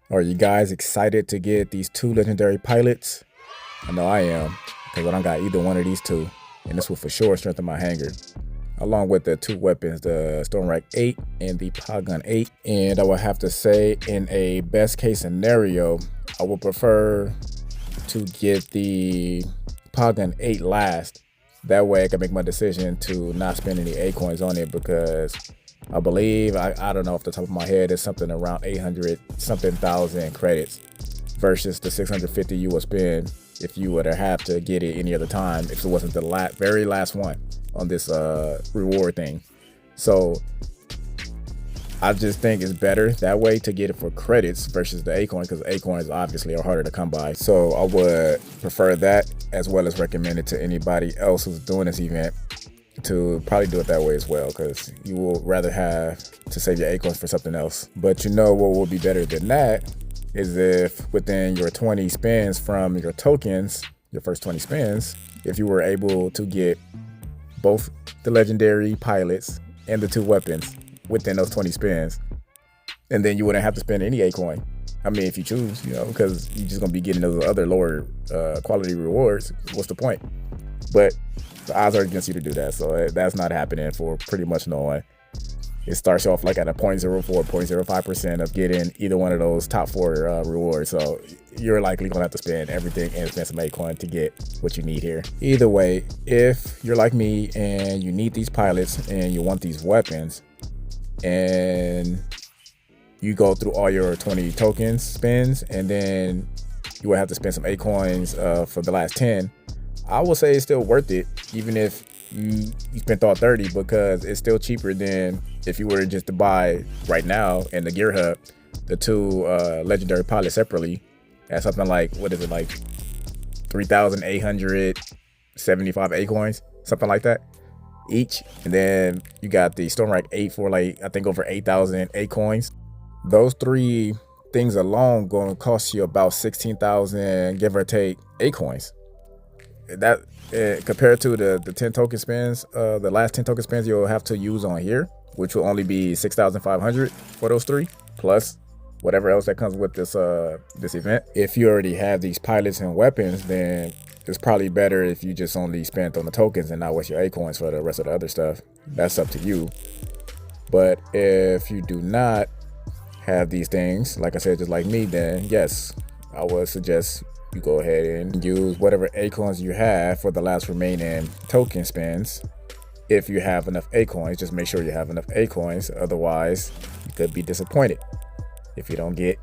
Are you guys excited to get these two legendary pilots? I know I am, because I don't got either one of these two, and this will for sure strengthen my hanger. Along with the two weapons, the Storm Rack 8 and the Polygon 8. And I would have to say, in a best case scenario, I would prefer to get the Polygon 8 last. That way I can make my decision to not spend any A coins on it, because I believe, I don't know off the top of my head, it's something around 800 something thousand credits versus the 650 you would spend if you would have to get it any other time if it wasn't the very last one on this reward thing. So I just think it's better that way to get it for credits versus the A coin, because A coins obviously are harder to come by. So I would prefer that, as well as recommend it to anybody else who's doing this event to probably do it that way as well, because you will rather have to save your A coins for something else. But you know what will be better than that is if within your 20 spins from your tokens, your first 20 spins, if you were able to get both the legendary pilots and the two weapons within those 20 spins, and then you wouldn't have to spend any A coin. I mean, if you choose, because you're just gonna be getting those other lower quality rewards. What's the point? But the odds are against you to do that, so that's not happening for pretty much no one. It starts off like at a 0.04, 0.05% of getting either one of those top four rewards. So you're likely gonna have to spend everything and spend some A-coin to get what you need here. Either way, if you're like me and you need these pilots and you want these weapons, and you go through all your 20 tokens spins, and then you will have to spend some A-coins for the last 10, I will say it's still worth it, even if you spent all 30, because it's still cheaper than if you were just to buy right now in the gear hub the two legendary pilots separately at something like, what is it, like 3,875 A coins, something like that each. And then you got the Storm Rack 8 for like, I think over 8,000 A coins. Those three things alone going to cost you about 16,000 give or take A coins. That compared to the 10 token spins, the last 10 token spins you'll have to use on here, which will only be 6,500 for those three, plus whatever else that comes with this this event. If you already have these pilots and weapons, then it's probably better if you just only spent on the tokens and not waste your A coins for the rest of the other stuff. That's up to you. But if you do not have these things, like I said, just like me, then yes, I would suggest you go ahead and use whatever A coins you have for the last remaining token spins. If you have enough A coins, just make sure you have enough A coins. Otherwise, you could be disappointed if you don't get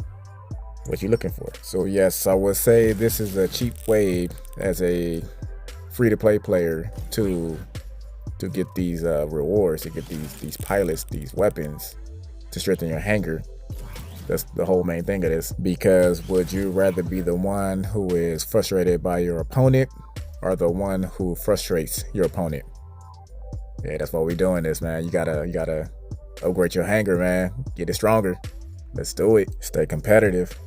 what you're looking for. So yes, I would say this is a cheap way as a free-to-play player to get these rewards, to get these pilots, these weapons, to strengthen your hanger. That's the whole main thing of this. Because would you rather be the one who is frustrated by your opponent, or the one who frustrates your opponent? Yeah, that's why we're doing this, man. You gotta upgrade your hanger, man. Get it stronger. Let's do it. Stay competitive.